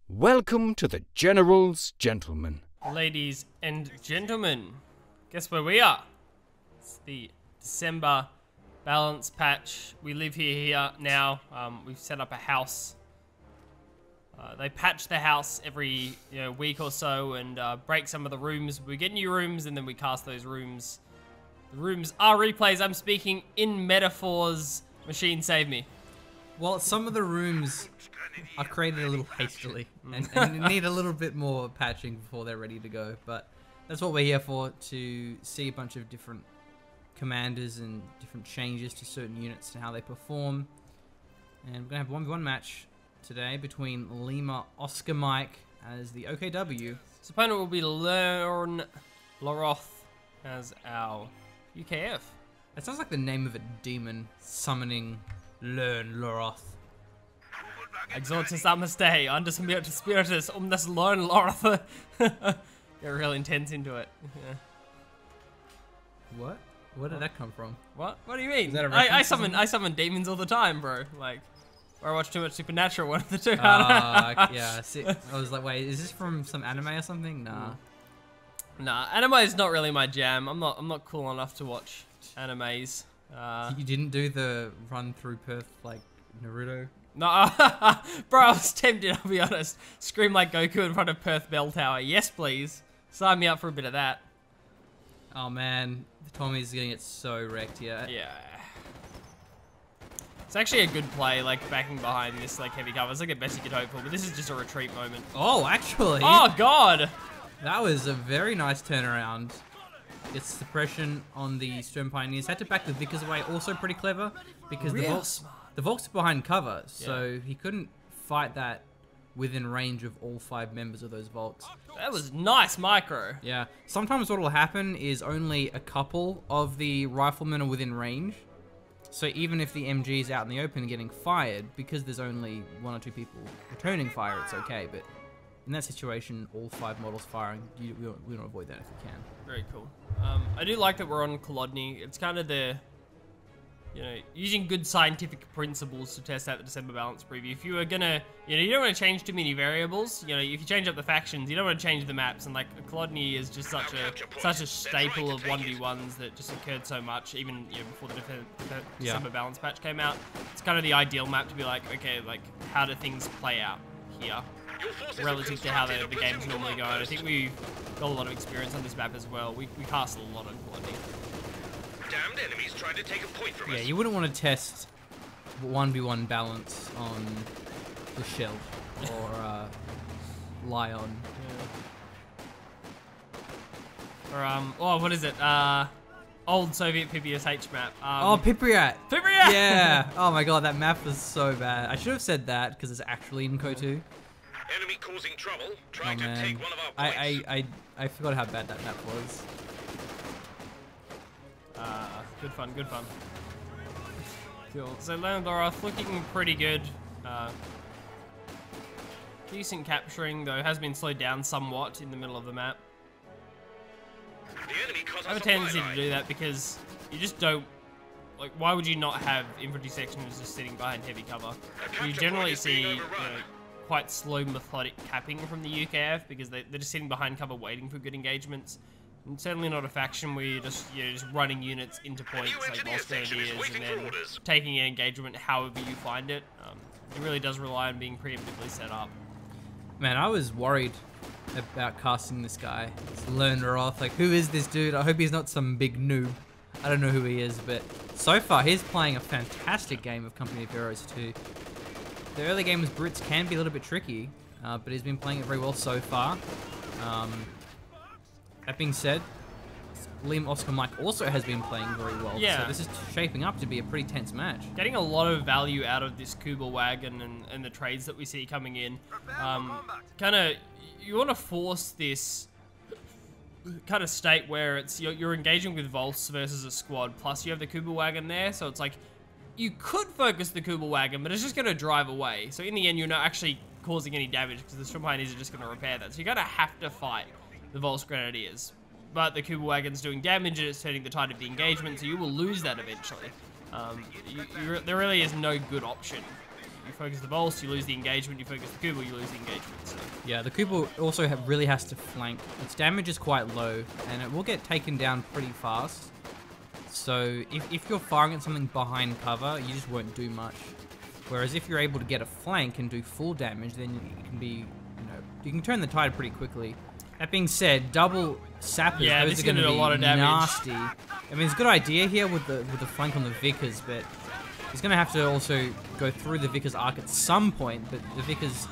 Welcome to the General's Gentlemen. Ladies and gentlemen, guess where we are? It's the December balance patch. We live here now. We've set up a house. They patch the house every week or so and break some of the rooms. We get new rooms and then we cast those rooms. The rooms are replays. I'm speaking in metaphors. Machine, save me. Well, some of the rooms are created a little hastily and need a little bit more patching before they're ready to go. But that's what we're here for, to see a bunch of different commanders and different changes to certain units and how they perform. And we're going to have a 1v1 match today between LimaOscarMike as the OKW. His opponent will be Lurn Loroth as our UKF. That sounds like the name of a demon summoning Lurn Loroth. Exortus Amaste, under Spiritus, das Lurn Loroth. Get real intense into it. Yeah. What? Where did that come from? What? What do you mean? Is that a I reference summon demons all the time, bro. Like, or I watch too much Supernatural, one of the two. Yeah, see, I was like, wait, is this from some anime or something? Nah. Nah, anime is not really my jam. I'm not cool enough to watch animes. You didn't do the run through Perth like Naruto? No, bro, I was tempted, I'll be honest. Scream like Goku in front of Perth Bell Tower. Yes, please. Sign me up for a bit of that. Oh man, Tommy's getting it so wrecked here. Yeah. It's actually a good play, like backing behind this like heavy cover. It's like the best you could hope for, but this is just a retreat moment. Oh, actually. Oh, God. That was a very nice turnaround. Gets suppression on the Stone Pioneers. Had to back the Vickers away, also pretty clever, because the Volks are behind cover, so he couldn't fight that within range of all 5 members of those Volks. That was nice micro. Yeah. Sometimes what will happen is only a couple of the riflemen are within range. So even if the MG is out in the open getting fired, because there's only 1 or 2 people returning fire, it's okay. But in that situation, all 5 models firing, we want to avoid that if we can. Very cool. I do like that we're on Kolodny. It's kind of the, using good scientific principles to test out the December balance preview. If you were gonna, you don't want to change too many variables. If you change up the factions, you don't want to change the maps. And like Kolodny is just such a staple of 1v1s that just occurred so much, even before the December balance patch came out. It's kind of the ideal map to be like, okay, like how do things play out here relative to how the games normally go. And I think we've got a lot of experience on this map as well. We cast a lot of Kolodny. Damned enemies trying to take a point from us. Yeah, you wouldn't want to test 1v1 balance on the Shell or Lion. Yeah. Or what is it? Old Soviet PPSH map. Oh, Pipriat! Pipriat! Yeah! Oh my god, that map was so bad. I should have said that because it's actually in CoH2. Enemy causing trouble, trying to take one of our points. I forgot how bad that map was. Good fun, good fun. Cool. So Lurn Loroth looking pretty good. Decent capturing, though, has been slowed down somewhat in the middle of the map. The enemy I have a tendency to do that because you just don't, like, why would you not have infantry sections just sitting behind heavy cover? You generally see quite slow methodic capping from the UKF because they're just sitting behind cover waiting for good engagements. And certainly not a faction where you're just running units into points like Lost Grenadiers and then taking an engagement however you find it. It really does rely on being preemptively set up. Man, I was worried about casting this guy. It's Lurn Loroth. Like, who is this dude? I hope he's not some big noob. I don't know who he is, but so far he's playing a fantastic game of Company of Heroes 2. The early game with Brits can be a little bit tricky, but he's been playing it very well so far. That being said, LimaOscarMike also has been playing very well. Yeah. So this is shaping up to be a pretty tense match. Getting a lot of value out of this Kuba wagon and the trades that we see coming in. You want to force this kind of state where it's you're engaging with Volks versus a squad, plus you have the Kuba wagon there, so it's like you could focus the Kuba wagon, but it's just going to drive away. So in the end, you're not actually causing any damage because the Stone Pioneers are just going to repair that. So you're going to have to fight the Volks Grenadiers. But the Kuba wagon's doing damage and it's turning the tide of the engagement, so you will lose that eventually. There really is no good option. You focus the Volks, you lose the engagement. You focus the Kuba, you lose the engagement. So Yeah, the Kubel also really has to flank. Its damage is quite low, and it will get taken down pretty fast. So if you're firing at something behind cover, you just won't do much. Whereas if you're able to get a flank and do full damage, then you can be, you can turn the tide pretty quickly. That being said, double sappers, those are going to be a lot of nasty. I mean, it's a good idea here with the flank on the Vickers, but he's going to have to also go through the Vickers arc at some point. But the Vickers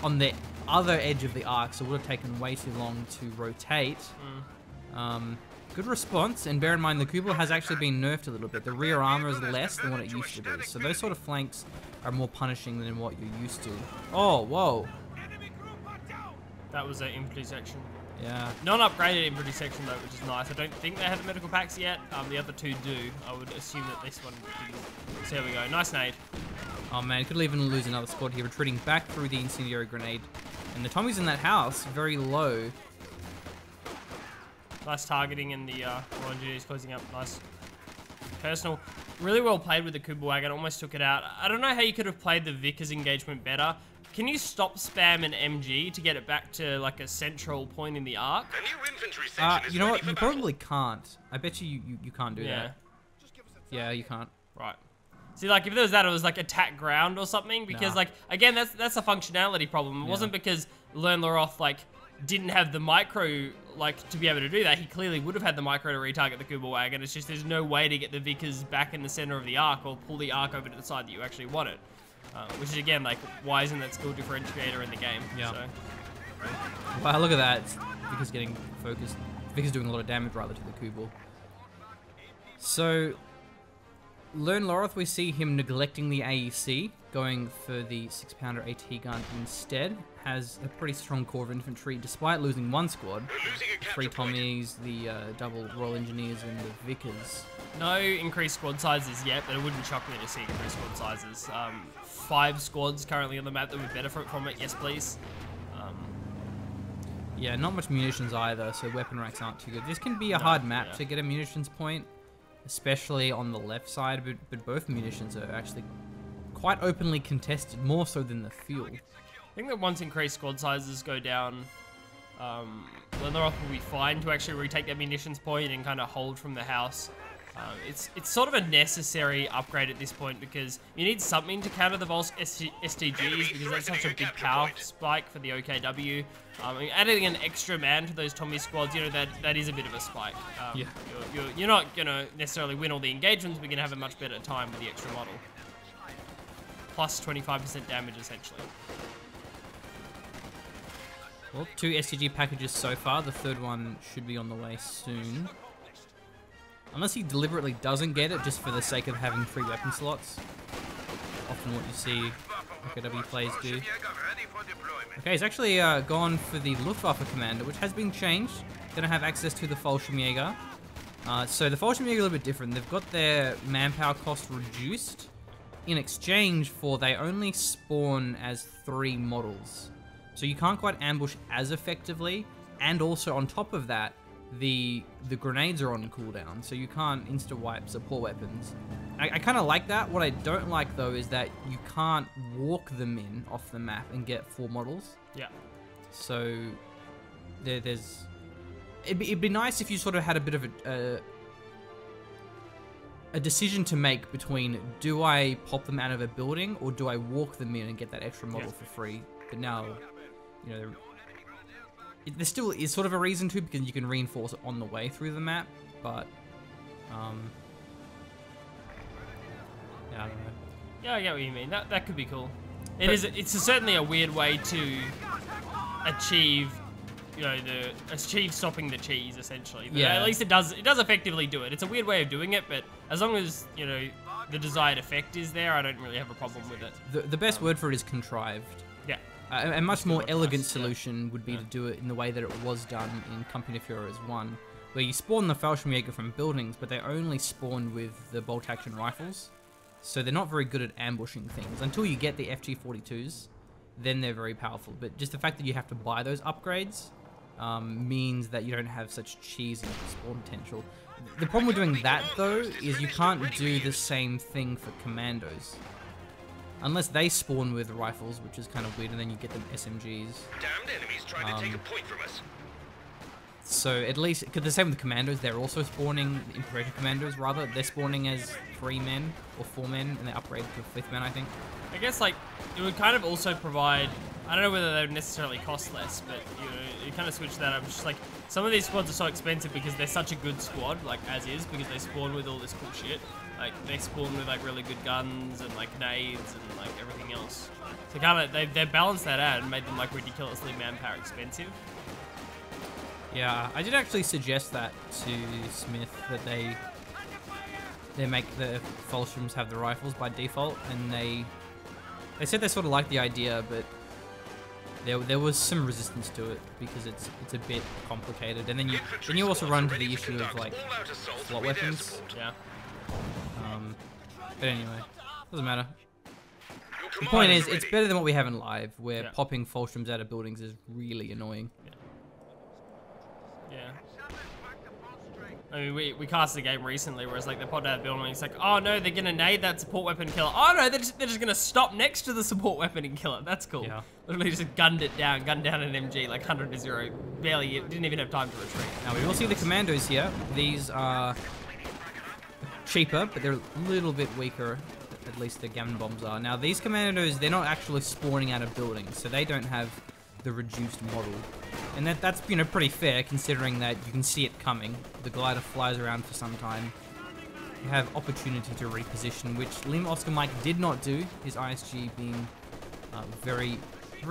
on the other edge of the arc, so it would have taken way too long to rotate. Good response, and bear in mind the Kubel has actually been nerfed a little bit. The rear armor is less than what it used to be, so those sort of flanks are more punishing than what you're used to. Oh, whoa. That was an infantry section. Yeah. Non-upgraded infantry section though, which is nice. I don't think they have the medical packs yet. The other two do. I would assume that this one didn't. So there we go. Nice nade. Oh man, could even lose another squad here, retreating back through the incendiary grenade. And the Tommies in that house, very low. Nice targeting, and the Royal Engineers closing up. Nice. Personal. Really well played with the Kubel wagon. Almost took it out. I don't know how you could have played the Vickers engagement better. Can you stop spam an MG to get it back to like a central point in the arc? The new infantry section is you know ready what? for You battle. probably can't. I bet you can't do that. Yeah, you can't. Right. See, like, if there was that, it was like attack ground or something, because, like, again, that's a functionality problem. It wasn't because Lurn Loroth, like, didn't have the micro, like, to be able to do that. He clearly would have had the micro to retarget the Kubel wagon. It's just there's no way to get the Vickers back in the center of the arc or pull the arc over to the side that you actually want it. Which is, again, like, why isn't that skill differentiator in the game? Yeah. So. Wow, look at that. Vickers getting focused. Vickers doing a lot of damage, rather, to the Kubel. So, Lurn Loroth, we see him neglecting the AEC, going for the 6-pounder AT gun instead. Has a pretty strong core of infantry, despite losing one squad. We're losing a 3 capture point. Tommies, the double Royal Engineers, and the Vickers. No increased squad sizes yet, but it wouldn't shock me to see increased squad sizes. 5 squads currently on the map that would benefit from it. Yes, please. Yeah, not much munitions either, so weapon racks aren't too good. This can be a hard map to get a munitions point, especially on the left side, but both munitions are actually quite openly contested, more so than the fuel. I think that once increased squad sizes go down, Lurn Loroth will be fine to actually retake their munitions point and kind of hold from the house. It's sort of a necessary upgrade at this point, because you need something to counter the Volsk STGs, because that's such a big power spike for the OKW. Adding an extra man to those Tommy squads, you know, that is a bit of a spike. You're not going to necessarily win all the engagements, but you're going to have a much better time with the extra model. Plus 25% damage, essentially. Well, 2 STG packages so far. The third one should be on the way soon. Unless he deliberately doesn't get it just for the sake of having free weapon slots. Often what you see OKW players do. Okay, he's actually gone for the Luftwaffe commander, which has been changed. Gonna have access to the Fallschirmjäger. So the Fallschirmjäger are a little bit different. They've got their manpower cost reduced in exchange for they only spawn as 3 models. So you can't quite ambush as effectively, and also on top of that, the grenades are on cooldown, so you can't insta-wipe support weapons. I kind of like that. What I don't like, though, is that you can't walk them in off the map and get 4 models. Yeah. So it'd be nice if you sort of had a bit of a decision to make between, do I pop them out of a building or do I walk them in and get that extra model for free? But now, you know, there still is sort of a reason to, because you can reinforce it on the way through the map, but yeah, I don't know. Yeah, I get what you mean. That could be cool. It's certainly a weird way to achieve, you know, achieve stopping the cheese, essentially. But yeah. At least it does effectively do it. It's a weird way of doing it, but as long as, you know, the desired effect is there, I don't really have a problem with it. The best word for it is contrived. Yeah. A much more elegant solution would be to do it in the way that it was done in Company of Heroes 1, where you spawn the Fallschirmjäger from buildings, but they only spawn with the bolt-action rifles, so they're not very good at ambushing things. Until you get the FG-42s, then they're very powerful, but just the fact that you have to buy those upgrades means that you don't have such cheesy spawn potential. The problem with doing that, though, is you can't do the same thing for commandos. Unless they spawn with rifles, which is kind of weird, and then you get them SMGs. Damned enemies trying to take a point from us. So at least, because the same with the commandos, they're also spawning, Imperator commandos rather, they're spawning as 3 men or 4 men, and they're upgraded to 5th man, I think. I guess like it would kind of also provide. I don't know whether they would necessarily cost less, but you know, you kind of switch that up. Just like some of these squads are so expensive because they're such a good squad, like as is, because they spawn with all this cool shit. Like they spawn with like really good guns and like nades and like everything else. So kind of they balanced that out and made them like ridiculously manpower expensive. Yeah, I did actually suggest that to Smith, that they make the Fulshams have the rifles by default, and they said they sort of liked the idea, but there was some resistance to it because it's a bit complicated, and then you also run into the issue of like slot weapons. Yeah. But anyway, doesn't matter. The point is, it's better than what we have in live, where popping Fulshams out of buildings is really annoying. Yeah. I mean, we cast a game recently where it's like they popped out of the building and it's like, oh no, they're gonna nade that support weapon and kill it. Oh no, they're just gonna stop next to the support weapon and kill it. That's cool. Yeah. Literally just gunned down an MG like 100 to 0. Barely, didn't even have time to retreat. Now we will see the commandos here. These are cheaper, but they're a little bit weaker. At least the gammon bombs are. Now these commandos, they're not actually spawning out of buildings, so they don't have the reduced model. And that's you know, pretty fair considering that you can see it coming. The glider flies around for some time. You have opportunity to reposition, which LimaOscarMike did not do, his ISG being very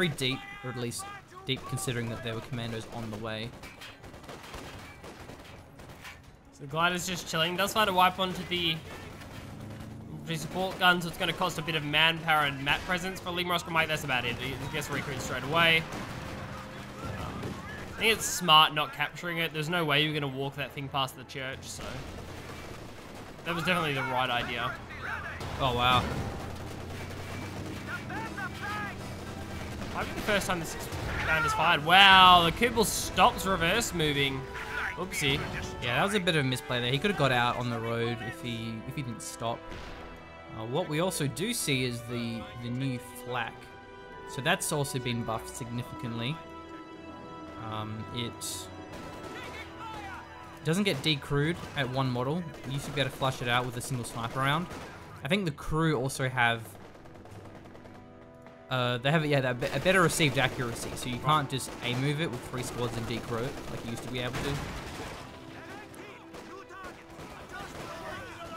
deep, or at least deep considering that there were commandos on the way. So the glider's just chilling. Does find a wipe onto the support gun, so it's going to cost a bit of manpower and map presence for LimaOscarMike. That's about it. He gets recruited straight away. I think it's smart not capturing it. There's no way you're going to walk that thing past the church, so that was definitely the right idea. Oh wow. Might be the first time this round is fired. Wow, the Kubel stops reverse moving. Oopsie. Yeah, that was a bit of a misplay there. He could have got out on the road if he didn't stop. What we also do see is the new flak. So that's also been buffed significantly. It doesn't get decrewed at one model. You used to be able to flush it out with a single sniper round. I think the crew also have a better received accuracy, so you can't just A-move it with 3 squads and decrew it like you used to be able to.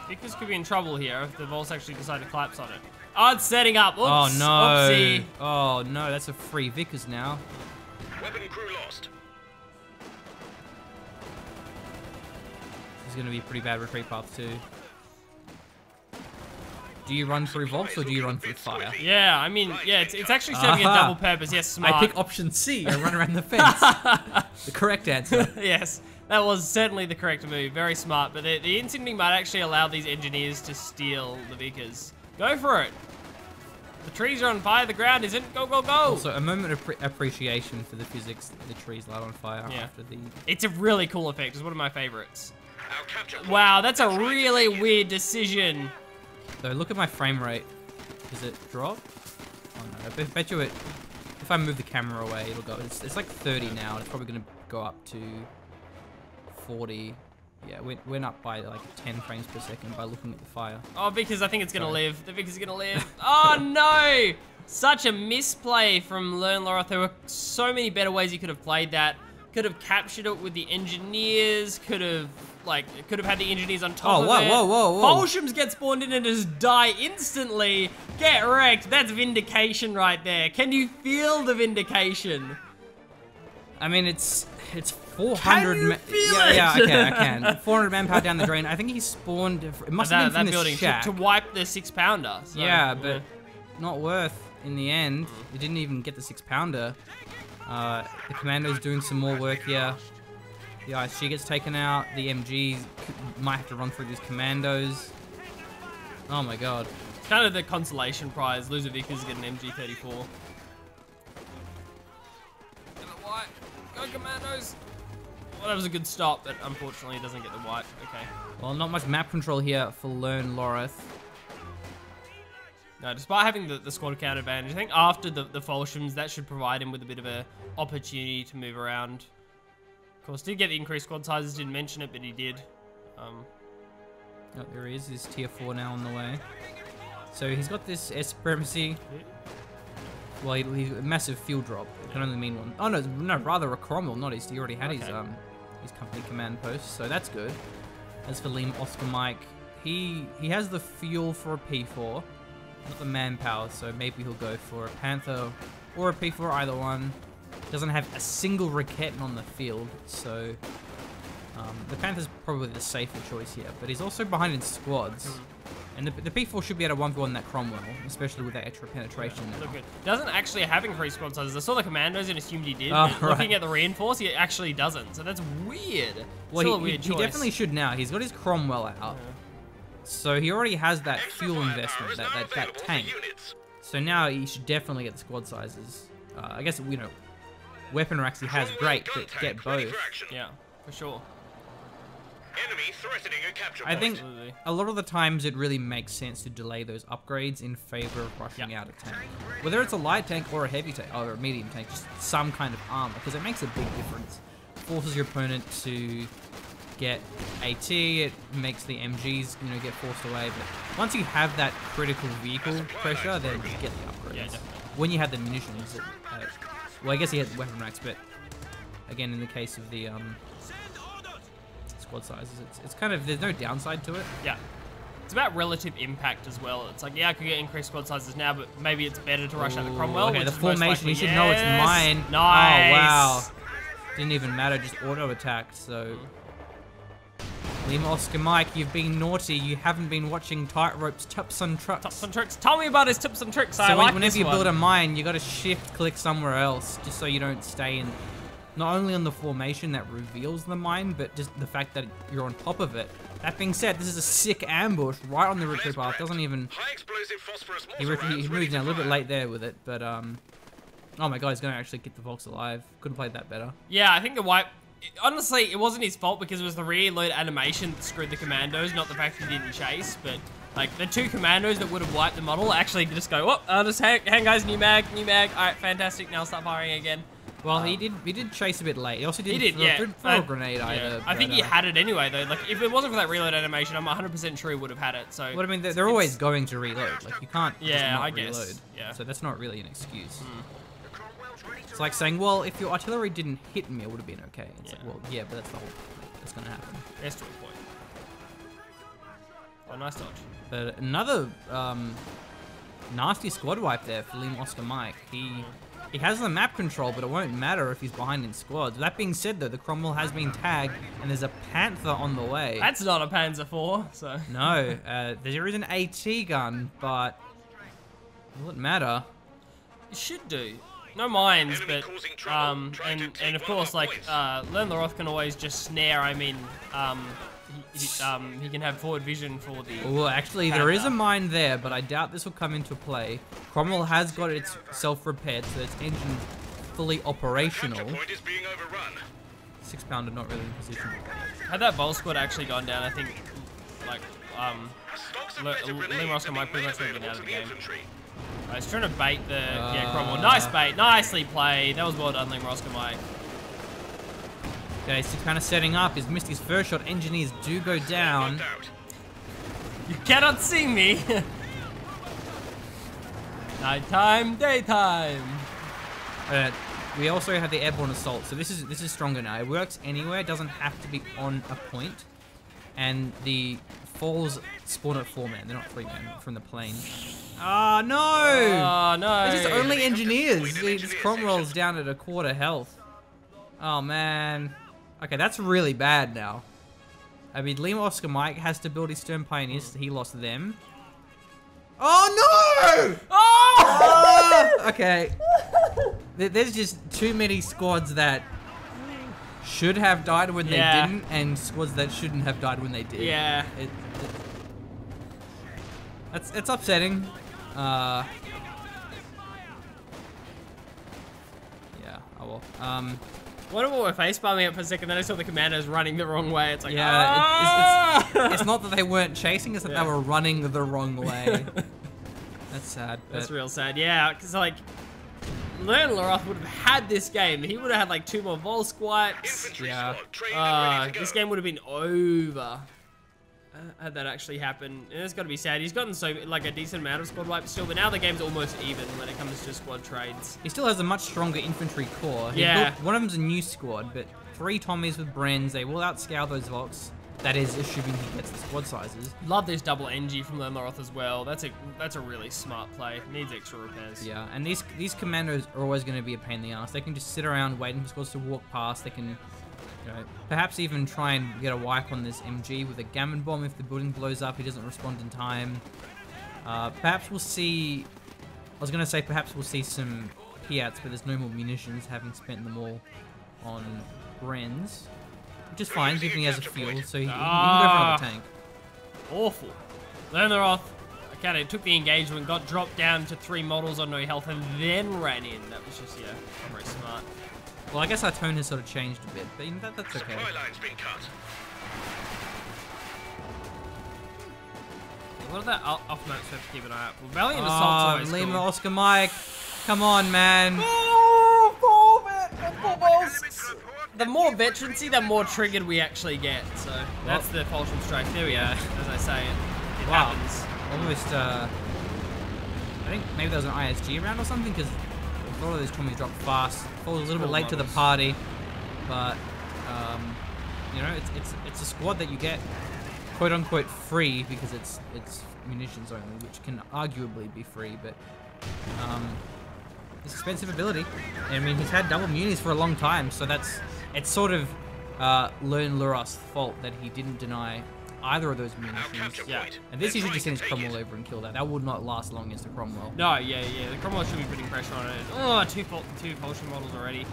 Vickers could be in trouble here if the Volts actually decide to collapse on it. Oh, it's setting up. Oops. Oh no. Oopsie. Oh no, that's a free Vickers now. Weapon crew lost. This is going to be a pretty bad retreat path too. Do you run through Volts or do you run through fire? Yeah, I mean, yeah, it's actually serving a double purpose. Yes, smart. I pick option C. I run around the fence. The correct answer. Yes, that was certainly the correct move. Very smart. But the incendiary might actually allow these engineers to steal the Vickers. Go for it. The trees are on fire. The ground isn't. Go, go, go. Also, a moment of appreciation for the physics. The trees light on fire after the... It's a really cool effect. It's one of my favorites. Wow, that's a really weird decision. So look at my frame rate. Does it drop? Oh no, I bet you it... If I move the camera away, it'll go... It's like 30 now. It's probably going to go up to 40. Yeah, went up by like 10 frames per second by looking at the fire. Oh, because I think it's going to live. The Vickers is going to live. Oh, no! Such a misplay from Lurn Loroth. There were so many better ways you could have played that. Could have captured it with the engineers. Could have had the engineers on top of it. Whoa. Fulshams get spawned in and just die instantly. Get wrecked. That's vindication right there. Can you feel the vindication? I mean, it's 400. Can you feel it? Yeah, I can. 400 manpower down the drain. I think he spawned. It must have been from this shack. To wipe the 6-pounder. So, yeah, but not worth in the end. He didn't even get the 6-pounder. The commando's doing some more work here. The ISG gets taken out. The MG might have to run through these commandos. Oh my god. It's kind of the consolation prize. Loser Vickers get an MG34. Go commandos! Well, that was a good stop, but unfortunately it doesn't get the wipe. Okay. Well, not much map control here for Lurn Loroth. No, despite having the squad count advantage, I think after the Folshams, that should provide him with a bit of a opportunity to move around. Of course, did get the increased squad sizes, didn't mention it, but he did. Oh, there he is. He's tier 4 now on the way. So he's got this S supremacy. Well, he's a massive field drop. It can only mean one. Oh no, rather a Cromwell. Not he already had his company command post, so that's good. As for LimaOscarMike, he has the fuel for a P4, not the manpower. So maybe he'll go for a Panther or a P4, either one. Doesn't have a single Raketin on the field, so the Panther's probably the safer choice here. But he's also behind in squads. And the P4 should be able to 1v1 that Cromwell, especially with that extra penetration. Yeah, look good. Doesn't actually have increased squad sizes. I saw the commandos and assumed he did, oh, but looking at the reinforce, he actually doesn't. So that's weird. Well, Still a weird choice. He definitely should now. He's got his Cromwell out. Yeah. So he already has that fuel investment, that tank. So now he should definitely get the squad sizes. I guess, you know, weapon racks he has, great, but get both. Yeah, for sure. Enemy threatening a capture I think Absolutely. a lot of the times it really makes sense to delay those upgrades in favor of rushing out a tank. Whether it's a light tank or a heavy tank, or a medium tank, just some kind of armor, because it makes a big difference. Forces your opponent to get AT, it makes the MGs, you know, get forced away, but once you have that critical vehicle pressure, then you get the upgrades. Yeah, definitely. When you have the munitions, well, I guess he had weapon racks, but again, in the case of the squad sizes, it's kind of, there's no downside to it. Yeah. It's about relative impact as well. It's like, yeah, I could get increased squad sizes now, but maybe it's better to rush out the Cromwell. Okay, which the is most formation, likely. you should know it's mine. Nice. Oh, wow. Didn't even matter, just auto-attacked, so... LimaOscarMike, you've been naughty. You haven't been watching Tightropes Tips and Tricks. Tips and tricks. Tell me about his tips and tricks. So I like whenever this you one. build a mine, you got to shift-click somewhere else, just so you don't stay in... Not only on the formation that reveals the mine, but just the fact that you're on top of it. That being said, this is a sick ambush right on the retreat path. Doesn't even... He moved in a little bit late there with it, but oh my god, he's gonna actually get the Volks alive. Couldn't have played that better. Yeah, I think the wipe... Honestly, it wasn't his fault because it was the reload animation that screwed the commandos, not the fact he didn't chase, but... Like, the two commandos that would have wiped the model actually just go, oh, I'll just hang guys, new mag. Alright, fantastic, now start firing again. Well, he did chase a bit late. He also didn't throw a grenade either. I think he had it anyway, though. Like, if it wasn't for that reload animation, I'm 100% sure he would have had it. So. Well, I mean, they're always going to reload. Like, you can't just not I guess. reload. Yeah. So that's not really an excuse. It's like saying, well, if your artillery didn't hit me, it would have been okay. It's like, well, yeah, but that's the whole thing. That's going to happen. Yes, to a point. Oh, nice dodge. But another nasty squad wipe there for LimaOscarMike. He has the map control, but it won't matter if he's behind in squads. That being said, though, the Cromwell has been tagged, and there's a Panther on the way. That's not a Panzer IV, so... No, there is an AT gun, but... Will it matter? It should do. No mines, but... and of course, like, Lurn Loroth can always just snare, I mean, he can have forward vision for the... Well, actually, there is a mine there, but I doubt this will come into play. Cromwell has got its self-repaired, so its engine's fully operational. 6-pounder not really in position. Had that Vol squad actually gone down, I think, like, LimaOscarMike pretty much would have been out of the game. He's trying to bait the Cromwell. Nice bait, nicely played. That was well done, LimaOscarMike. Okay, so kind of setting up. He's missed his first shot. Engineers do go down. You cannot see me. Nighttime, daytime. We also have the airborne assault, so this is stronger now. It works anywhere. It doesn't have to be on a point. And the falls spawn at 4-man. They're not 3-man from the plane. Oh no! Oh no! This is only engineers. This Cromwell's down at a quarter health. Oh man. Okay, that's really bad now. I mean, LimaOscarMike has to build his Stern Pioneers. He lost them. Oh no! Oh! Okay. There's just too many squads that should have died when they didn't, and squads that shouldn't have died when they did. Yeah. It's upsetting. Yeah. Oh well. What about we're facepalming it for a second, then I saw the commandos running the wrong way. It's like, yeah, it's not that they weren't chasing, it's that they were running the wrong way. That's sad. That's real sad. Yeah, because like, Lurn Loroth would have had this game. He would have had like 2 more Vol Squats. Yeah. This game would have been over. Had that actually happen. And it's got to be sad. He's gotten so like a decent amount of squad wipes still, but now the game's almost even when it comes to squad trades. He still has a much stronger infantry core. Yeah. One of them's a new squad, but 3 Tommies with Brens. They will outscale those Volks. That is assuming he gets the squad sizes. Love this double NG from Lurn Loroth as well. That's a really smart play. Needs extra repairs. Yeah, and these commandos are always going to be a pain in the ass. They can just sit around waiting for squads to walk past. They can, you know, perhaps even try and get a wipe on this MG with a gammon bomb if the building blows up. He doesn't respond in time. Perhaps we'll see. I was going to say perhaps we'll see some Piats, but there's no more munitions, having spent them all on Brens. Which is fine, given he has a fuel, so he can go for another tank. Awful. Lurn Loroth, okay, took the engagement, got dropped down to 3 models on no health, and then ran in. That was just, yeah, not very smart. Well, I guess our tone has sort of changed a bit, but you know, that's okay. What are that off maps we have to keep an eye out for? Valiant Assault's always cool. LimaOscarMike, come on, man. The more veterancy, the more triggered we actually get. So that's the Fulcrum Strike. There we go. As I say, it happens. Almost, I think maybe there was an ISG around or something, because a lot of those Tommies dropped fast. Falls a little bit late to the party, but you know, it's a squad that you get quote unquote free because it's munitions only, which can arguably be free, but it's expensive ability. I mean, he's had double munis for a long time, so it's sort of Lurn Loroth's fault that he didn't deny either of those munitions. Yeah. And this he should just send his Cromwell over and kill that. That would not last long against the Cromwell. No, yeah. The Cromwell should be putting pressure on it. Oh, two Fulcrum models already.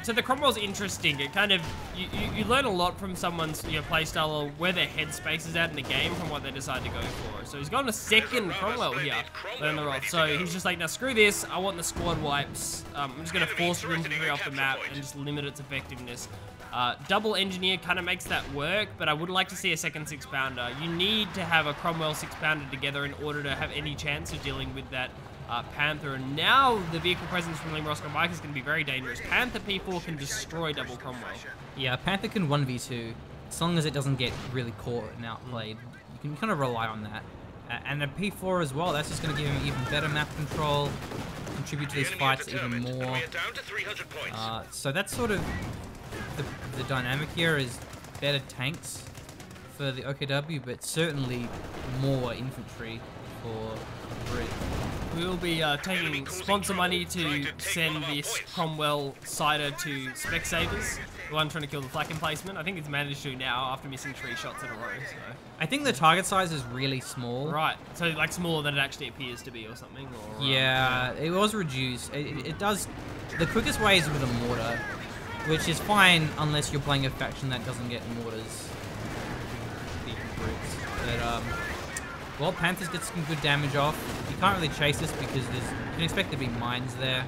So the Cromwell's interesting. It kind of, you learn a lot from someone's playstyle or where their headspace is at in the game from what they decide to go for. So he's got a second Cromwell here, Lurn Loroth. So he's just like, now screw this, I want the squad wipes. I'm just going to force the infantry off the map and just limit its effectiveness. Double Engineer kind of makes that work, but I would like to see a second 6-pounder. You need to have a Cromwell 6-pounder together in order to have any chance of dealing with that Panther, and now the vehicle presence from LimaOscarMike is going to be very dangerous. Panther people can destroy double Cromwell. Yeah, Panther can 1v2, as long as it doesn't get really caught and outplayed. You can kind of rely on that. And a P4 as well, that's just going to give him even better map control, contribute to these fights even more. So that's sort of the dynamic here, is better tanks for the OKW, but certainly more infantry for Brit. We'll be taking sponsor money to send this Cromwell Cider to Specsavers, the one trying to kill the flak emplacement. I think it's managed to now after missing 3 shots in a row. So. I think the target size is really small. Right, so like smaller than it actually appears to be or something? Or, yeah, it was reduced. It does... The quickest way is with a mortar, which is fine unless you're playing a faction that doesn't get mortars. But, well, Panthers get some good damage off. You can't really chase this because you can expect there to be mines there.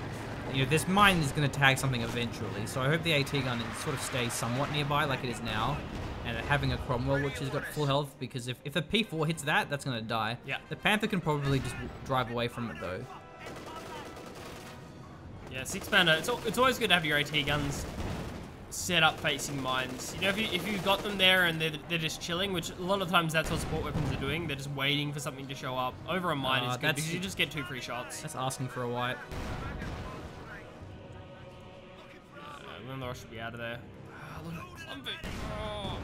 You know, this mine is going to tag something eventually, so I hope the AT gun sort of stays somewhat nearby like it is now. And having a Cromwell which has got full health, because if the P4 hits that, that's going to die. Yeah. The Panther can probably just drive away from it though. Yeah, 6-pounder. It's always good to have your AT guns set up facing mines. You know, if you've got them there and they're just chilling, which a lot of times that's what support weapons are doing. They're just waiting for something to show up. Over a mine is good because you just get 2 free shots. That's asking for a wipe. Lurn Loroth should be out of there. Look at Clumpy.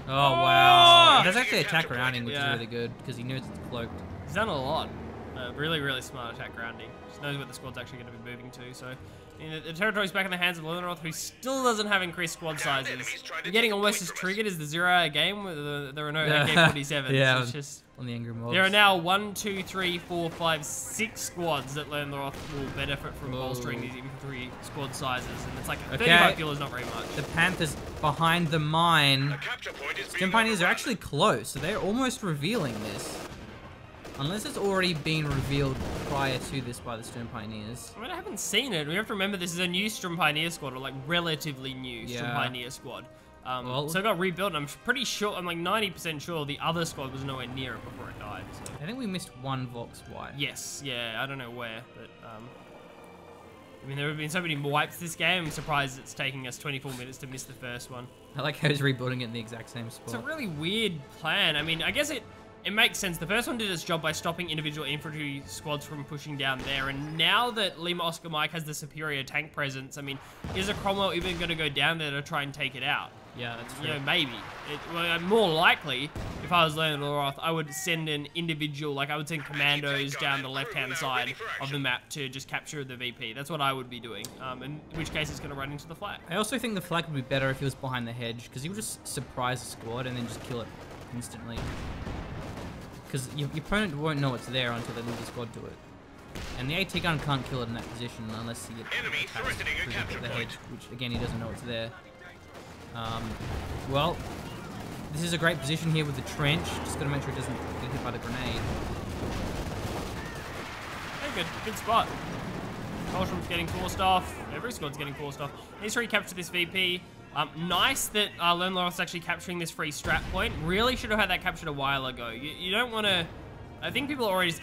Oh wow. There's actually attack rounding, which is really good because he knows it's cloaked. He's done a lot. Really, really smart attack rounding. Just knows where the squad's actually going to be moving to. So the territory's back in the hands of Lurn Loroth, who still doesn't have increased squad sizes. You're getting almost as triggered as the 0-hour game where there are no AK-47s. Yeah, it's just, on the angry mobs. there are now 1, 2, 3, 4, 5, 6 squads that Lurn Loroth will benefit from bolstering these infantry squad sizes, and it's like 35 fuel is not very much. The Panthers behind the mine. Stim Pioneers are actually close, so they're almost revealing this. Unless it's already been revealed prior to this by the Sturm Pioneers. I mean, I haven't seen it. We have to remember this is a new Sturm Pioneer squad, or like relatively new Sturm Pioneer squad. So it got rebuilt, and I'm pretty sure, I'm like 90% sure the other squad was nowhere near it before it died. So. I think we missed one Vox wipe. Yes, yeah, I don't know where, but I mean, there have been so many wipes this game, I'm surprised it's taking us 24 minutes to miss the first one. I like how he's rebuilding it in the exact same spot. It's a really weird plan. I mean, I guess it makes sense. The first one did its job by stopping individual infantry squads from pushing down there, and now that LimaOscarMike has the superior tank presence, I mean, is a Cromwell even going to go down there to try and take it out? Yeah, that's true. You know, maybe. Well, more likely, if I was Lurn Loroth, I would send an individual, like I would send commandos down the left-hand side of the map to just capture the VP. That's what I would be doing, in which case it's going to run into the flag. I also think the flag would be better if he was behind the hedge, because he would just surprise the squad and then just kill it instantly. Because your opponent won't know it's there until they leave the squad to it. And the AT gun can't kill it in that position unless he gets through the hedge, which again, he doesn't know it's there. Well, this is a great position here with the trench. Just got to make sure it doesn't get hit by the grenade. Very good spot. Colsham's getting forced off. Every squad's getting forced off. Needs to recapture this VP. Nice that Lurn Loroth's actually capturing this free strap point. Really should have had that captured a while ago. You don't want to... I think people always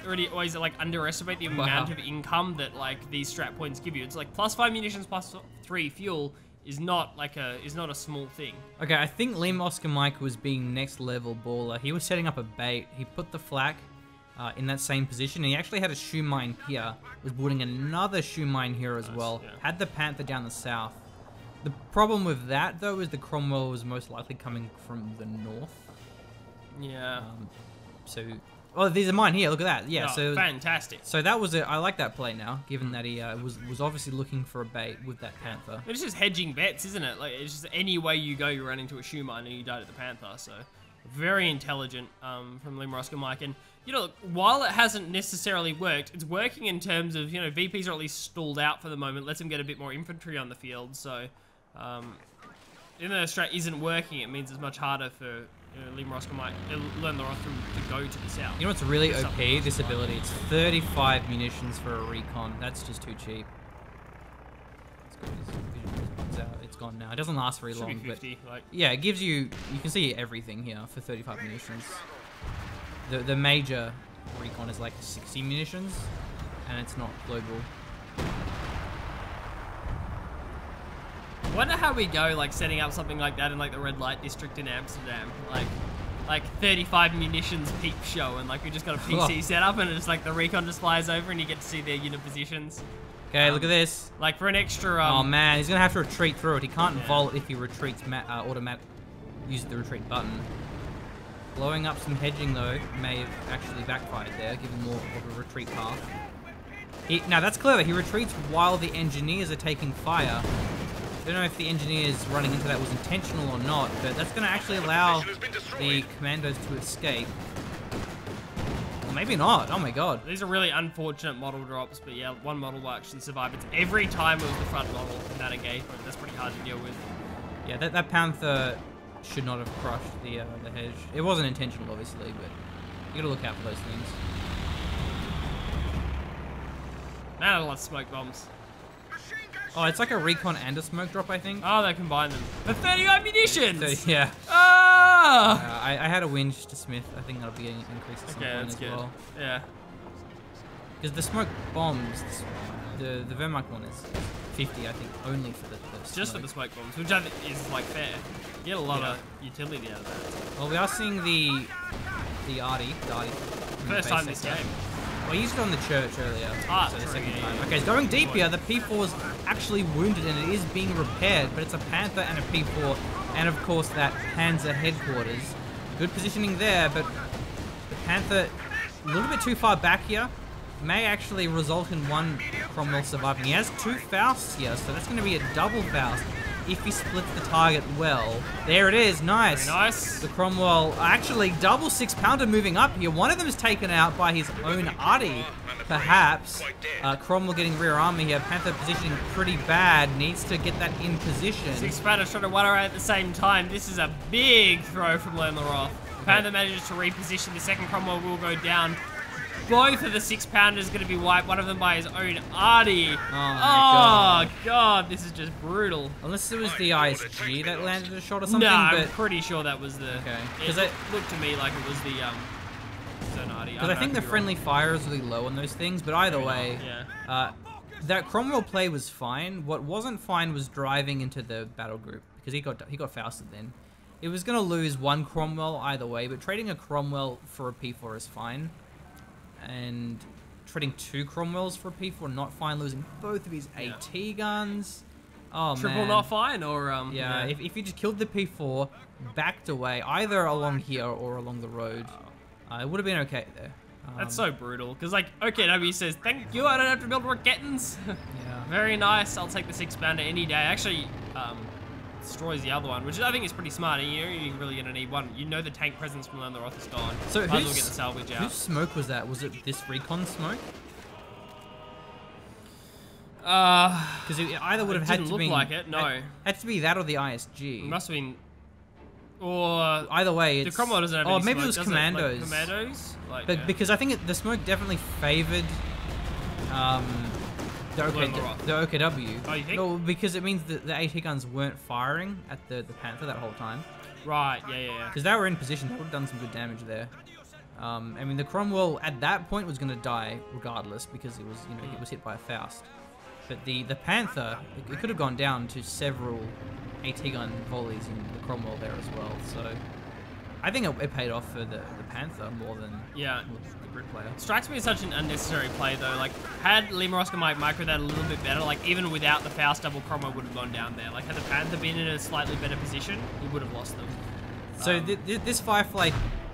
like underestimate the amount of income that like these strap points give you. It's like +5 munitions, +3 fuel is not a small thing. Okay, I think LimaOscarMike was being next level baller. He was setting up a bait. He put the flak in that same position, and he actually had a shoe mine here. Was building another shoe mine here as well. Yeah. Had the Panther down the south. The problem with that, though, is the Cromwell was most likely coming from the north. Yeah. Oh, there's a mine here. Look at that. Yeah. Oh, so fantastic. So that was I like that play now, given that he was obviously looking for a bait with that Panther. It's just hedging bets, isn't it? Like it's just any way you go, you run into a shoe mine and you died at the Panther. So very intelligent from LimaOscarMike. And you know, while it hasn't necessarily worked, it's working in terms of, you know, VPs are at least stalled out for the moment. Lets them get a bit more infantry on the field. So even though the strat isn't working, it means it's much harder for LimaOscarMike, Lurn Loroth to go to the south. You know what's really OP? This ability. It's 35 munitions for a recon. That's just too cheap. It's gone now. It doesn't last very long. Be 50, but yeah, it gives you. You can see everything here for 35 munitions. The major recon is like 60 munitions, and it's not global. I wonder how we go, like, setting up something like that in, like, the red light district in Amsterdam. Like 35 munitions peep show, and, like, we just got a PC set up, and it's, like, the recon just flies over, and you get to see their unit positions. Okay, look at this. Like, for an extra, oh, man, he's gonna have to retreat through it. He can't vault if he retreats, uses the retreat button. Blowing up some hedging, though, may have actually backfired there, giving more of a retreat path. Now, that's clever. He retreats while the engineers are taking fire. I don't know if the engineers running into that was intentional or not, but that's going to actually allow the commandos to escape. Or maybe not. Oh my god. These are really unfortunate model drops, but yeah, one model will actually survive. It's every time it was the front model in that engagement. That's pretty hard to deal with. Yeah, that Panther should not have crushed the hedge. It wasn't intentional, obviously, but you gotta look out for those things. Man, I love smoke bombs. Oh, it's like a recon and a smoke drop, I think. Oh, they combine them. For 35 munitions! Yeah. Ah! I had a winch to Smith. I think that'll be an increase at some point as well. Yeah. Because the smoke bombs, the Wehrmacht one is 50, I think, only for the just for the smoke bombs, which I think is, like, fair. You get a lot of utility out of that. Well, we are seeing the Arty. First time this game. Well, he used it on the church earlier. So the second time. Okay, it's going deep here. The P4 is actually wounded and it is being repaired, but it's a Panther and a P4, and of course that Panzer headquarters. Good positioning there, but the Panther a little bit too far back here. May actually result in one Cromwell surviving. He has two Fausts here, so that's going to be a double Faust if he splits the target well. There it is, nice. Very nice. The Cromwell, actually double 6-pounder moving up here. One of them is taken out by his own Arty, perhaps. Cromwell getting rear armor here. Panther positioning pretty bad. Needs to get that in position. 6-pounder trying to one around at the same time. This is a big throw from Lurn Loroth. Panther manages to reposition. The second Cromwell will go down. Both of the 6-pounders going to be wiped. One of them by his own Artie. Oh, my God, this is just brutal. Unless it was the ISG that landed a shot or something. No, I'm but pretty sure that was the... Okay. It looked to me like it was the zone Artie. Because I think the friendly fire is really low on those things, but either way, that Cromwell play was fine. What wasn't fine was driving into the battle group, because he got faster then. It was going to lose one Cromwell either way, but trading a Cromwell for a P4 is fine. And trading 2 Cromwells for a P4, not fine. Losing both of his AT guns. Oh, Triple man. not fine, or... yeah, if you just killed the P4, backed away, either along here or along the road, it would have been okay there. That's so brutal, because, like, OKW says, thank you, I don't have to build Rocketons. Yeah. Very nice, I'll take the 6-pounder any day. Actually, destroys the other one, which I think is pretty smart. You're really going to need one. You know the tank presence from Lurn Loroth is gone. So might as well get the salvage out. Whose smoke was that? Was it this recon smoke? Because it either would have had to be... look like it, no. Had to be that or the ISG. It must have been... Or... Either way, it's... The Cromwell doesn't have any maybe smoke, it was does Commandos. Like Commandos? Like, But because I think the smoke definitely favoured... the OKW. Oh, you think? No, because it means that the AT guns weren't firing at the Panther that whole time. Right, yeah. Because they were in position, they would have done some good damage there. I mean, the Cromwell at that point was going to die regardless because it was, it was hit by a Faust. But the Panther, it could have gone down to several AT gun volleys in the Cromwell there as well. So I think it paid off for the Panther more than the Brit player. Strikes me as such an unnecessary play though. Like, had LimaOscarMike micro that a little bit better, like even without the Faust double, Cromwell would have gone down there. Like, had the Panther been in a slightly better position, he would have lost them. So this Firefly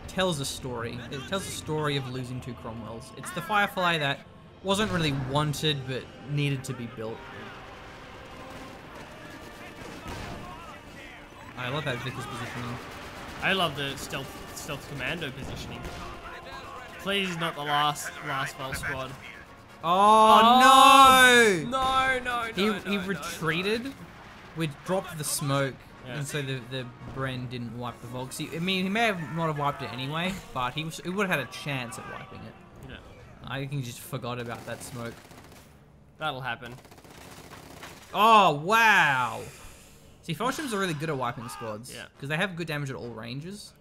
tells a story. It tells a story of losing 2 Cromwells. It's the Firefly that wasn't really wanted but needed to be built. I love that Vickers positioning. I love the stealth commando positioning. Please not the last Vol squad. Oh, no! No. He retreated. We dropped the smoke, and so the Bren didn't wipe the Volk. I mean, he may have not have wiped it anyway, but he would have had a chance at wiping it. Yeah. I think he just forgot about that smoke. That'll happen. Oh, wow! See, Felshams are really good at wiping squads. Yeah. Because they have good damage at all ranges.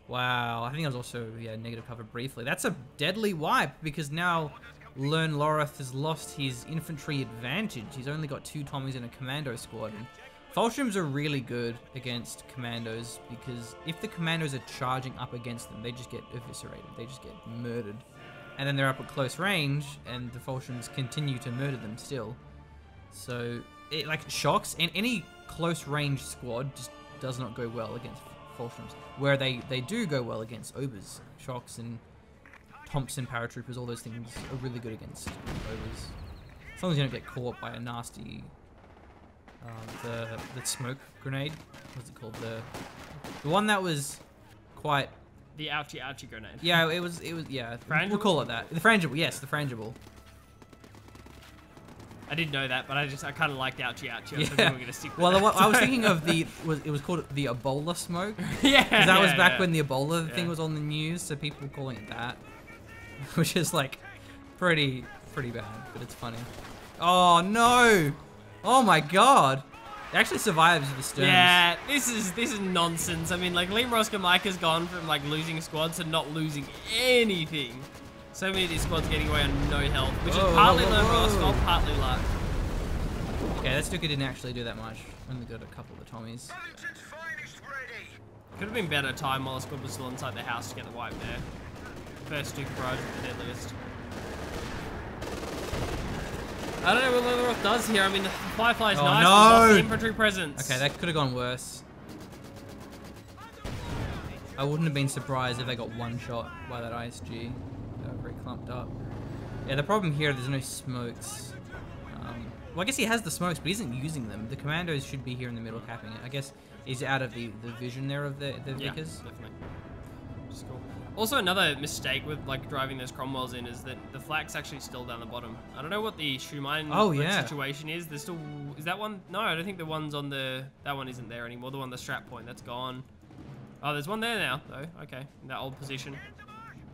Wow, I think I was also, negative cover briefly. That's a deadly wipe, because now Lurn Loroth has lost his infantry advantage. He's only got 2 Tommies in a commando squad. And Felshams are really good against commandos, because if the commandos are charging up against them, they just get eviscerated. They just get murdered. And then they're up at close range, and the Felshams continue to murder them still. So, it shocks, and any close range squad just does not go well against Felshams. Where they do go well against Obers, Shocks, and Thompson paratroopers, all those things are really good against Obers. As long as you don't get caught by a nasty, the smoke grenade. What's it called? The one that was quite... The ouchie grenade. Yeah, it was yeah. We'll call it that. The frangible, yes, the frangible. I didn't know that, but I kind of liked ouchie. I think we're gonna stick with well, that. I was thinking of it was called the Ebola smoke. Yeah. Because that was back when the Ebola thing was on the news, so people were calling it that, which is like pretty bad, but it's funny. Oh no! Oh my god! It actually survives the Sterns. Yeah, this is nonsense. I mean, like, LimaOscarMike has gone from like losing squads to not losing anything. So many of these squads getting away on no health, which is partly LimaOscar, partly luck. Okay, that Stuka didn't actually do that much. Only got a couple of the Tommies. Could have been better time while the squad was still inside the house to get the wipe there. First Stuka barrage with the deadliest. I don't know what Lurn Loroth does here. I mean, the Firefly's nice, but lost the infantry presence. Okay, that could have gone worse. I wouldn't have been surprised if they got one shot by that ISG. They were very clumped up. Yeah, the problem here, there's no smokes. Well, I guess he has the smokes, but he isn't using them. The commandos should be here in the middle capping it. I guess he's out of the vision there of the Vickers. Definitely. Which is cool. Also, another mistake with like driving those Cromwells in is that the flak's actually still down the bottom. I don't know what the shoe mine situation is. There's still... Is that one? No, I don't think the one's on the... That one isn't there anymore. The one, the strap point, that's gone. Oh, there's one there now, though. Okay, in that old position.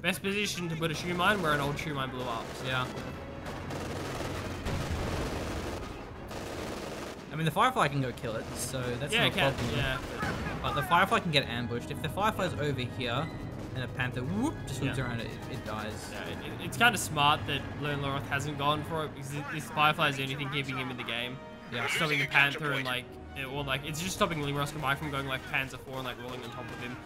best position to put a shoe mine where an old shoe mine blew up. So. Yeah. I mean, the Firefly can go kill it, so that's not a problem. Yeah. But the Firefly can get ambushed. If the Firefly's over here, and a Panther whoop, just swings around it, it dies. Yeah, it's kind of smart that Lurn Loroth hasn't gone for it, because this Firefly is the only thing keeping him in the game. Yeah. Stopping the Panther and like, or like, it's just stopping LimaOscarMike from going like Panzer 4 and like rolling on top of him.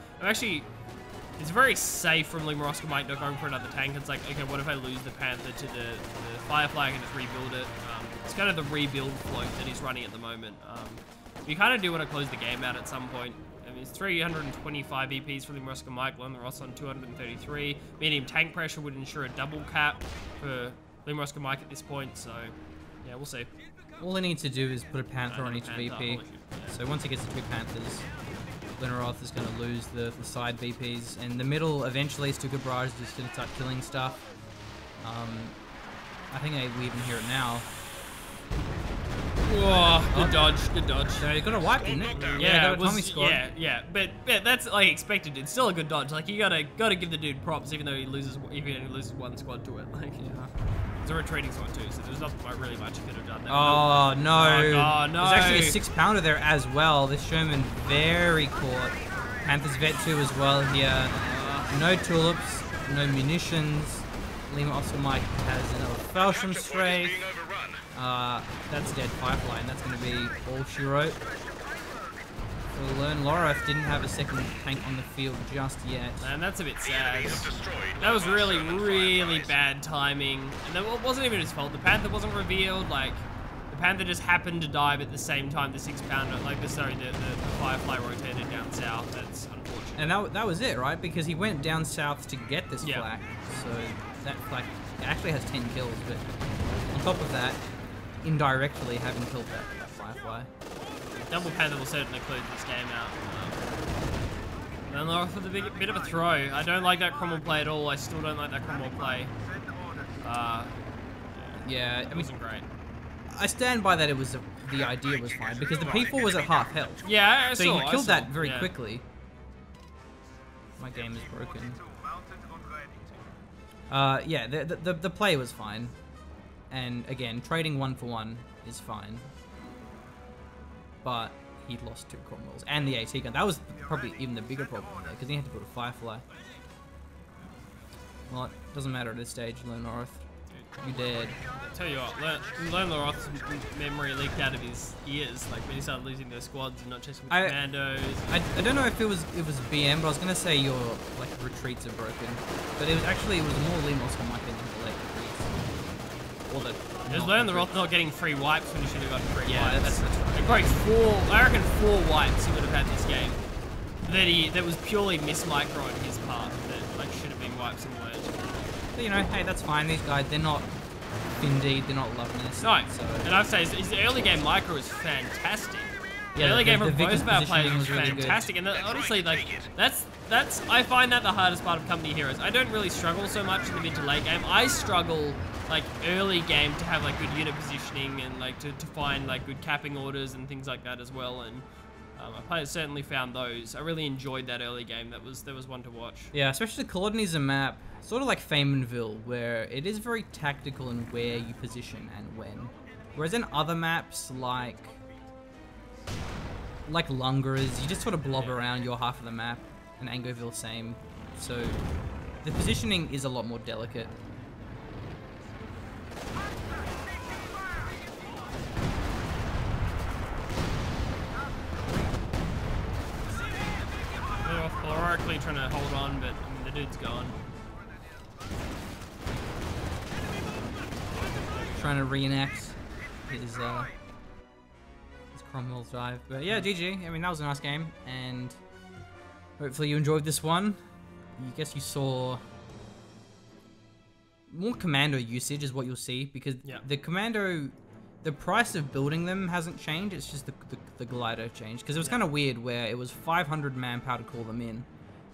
It's very safe from LimaOscarMike not going for another tank. It's like, okay, what if I lose the Panther to the Firefly? I can just rebuild it. It's kind of the rebuild float that he's running at the moment. You kind of do want to close the game out at some point. I mean, it's 325 EPs for LimaOscarMike, Lurn Loroth on 233. Medium tank pressure would ensure a double cap for LimaOscarMike at this point, so yeah, we'll see. All he needs to do is put a Panther on each VP. So once he gets the 2 Panthers, Lurn Loroth is going to lose the side VPs. And the middle, eventually, Stuka Barrage is just going to start killing stuff. I think we even hear it now. Oh, good dodge, good dodge. So he got a wipe, didn't it? Yeah, it was, yeah. But that's like expected. It's still a good dodge. Like you gotta give the dude props, even though he loses one squad to it. Like, it's a retreating squad too, so there's not really much he could have done there. Oh no! Oh God, no! There's actually a 6-pounder there as well. This Sherman very caught. Panthers Vet 2 as well here. No tulips, no munitions. LimaOscarMike has another Falchion strafe. That's dead Firefly, and that's going to be all she wrote. So Lurn Loroth didn't have a second tank on the field just yet. And that's a bit sad. That was really, really bad timing. And that wasn't even his fault. The Panther wasn't revealed. Like, the Panther just happened to dive at the same time the 6-pounder, like the Firefly rotated down south. That's unfortunate. And that was it, right? Because he went down south to get this flak. So that flak actually has 10 kills, but on top of that, indirectly having killed that Firefly. Double Panther will certainly close this game out. Lurn Loroth with a bit of a throw. I don't like that Cromwell play at all. I still don't like that Cromwell play. Yeah, I mean, it wasn't great. I stand by that. The idea was fine because the P4 was at half health. Yeah, I so saw, you killed that very quickly. My game is broken. Yeah, the play was fine, and again, trading 1-for-1 is fine. But he lost 2 Cromwells and the AT gun. That was probably even the bigger problem there, because he had to put a Firefly. Well, it doesn't matter at this stage, Lurn Loroth. You dead. I tell you what, Lurn Loroth's memory leaked out of his ears, like when he started losing those squads and not chasing with commandos. I don't know if it was BM, but I was gonna say your like retreats are broken. But it was more LimaOscarMike than the late retreats. Or the There's Lurn Loroth not getting 3 wipes when he should have gotten 3 wipes. Yeah, that's right. Probably I reckon 4 wipes he would have had this game. That was purely miss-micro on his part that like should have been wipes and weren't. But, you know, hey, that's fine. These guys, they're not Indeed, they're not Loveness. No, so. And I'd say his early game micro is fantastic. Yeah, the early game from both our players positioning was really fantastic, and honestly, like that's I find that the hardest part of Company Heroes. I don't really struggle so much in the mid to late game. I struggle like early game to have like good unit positioning and like to find like good capping orders and things like that as well. And my players certainly found those. I really enjoyed that early game. That was one to watch. Yeah, especially the Colony is a map sort of like Famenville, where it is very tactical in where you position and when. Whereas in other maps like Lungaras, you just sort of blob around your half of the map, and Angoville same. So the positioning is a lot more delicate. Heroically trying to hold on, but I mean, the dude's gone. Trying to reenact his Cromwell's dive. But yeah, GG. I mean, that was a nice game, and hopefully you enjoyed this one. I guess you saw more commando usage is what you'll see, because the commando, the price of building them hasn't changed. It's just the glider changed, because it was kind of weird where it was 500 manpower to call them in,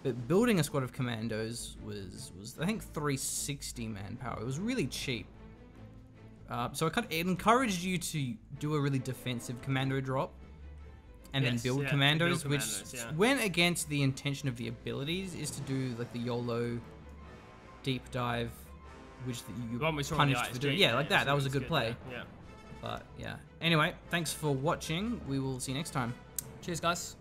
but building a squad of commandos was I think 360 manpower. It was really cheap. So it encouraged you to do a really defensive commando drop and then build commandos, which went against the intention of the abilities, is to do like the YOLO deep dive, which you The one we saw on the punished for ISG, doing. Yeah, like that. That was a good play. Yeah. But yeah. Anyway, thanks for watching. We will see you next time. Cheers, guys.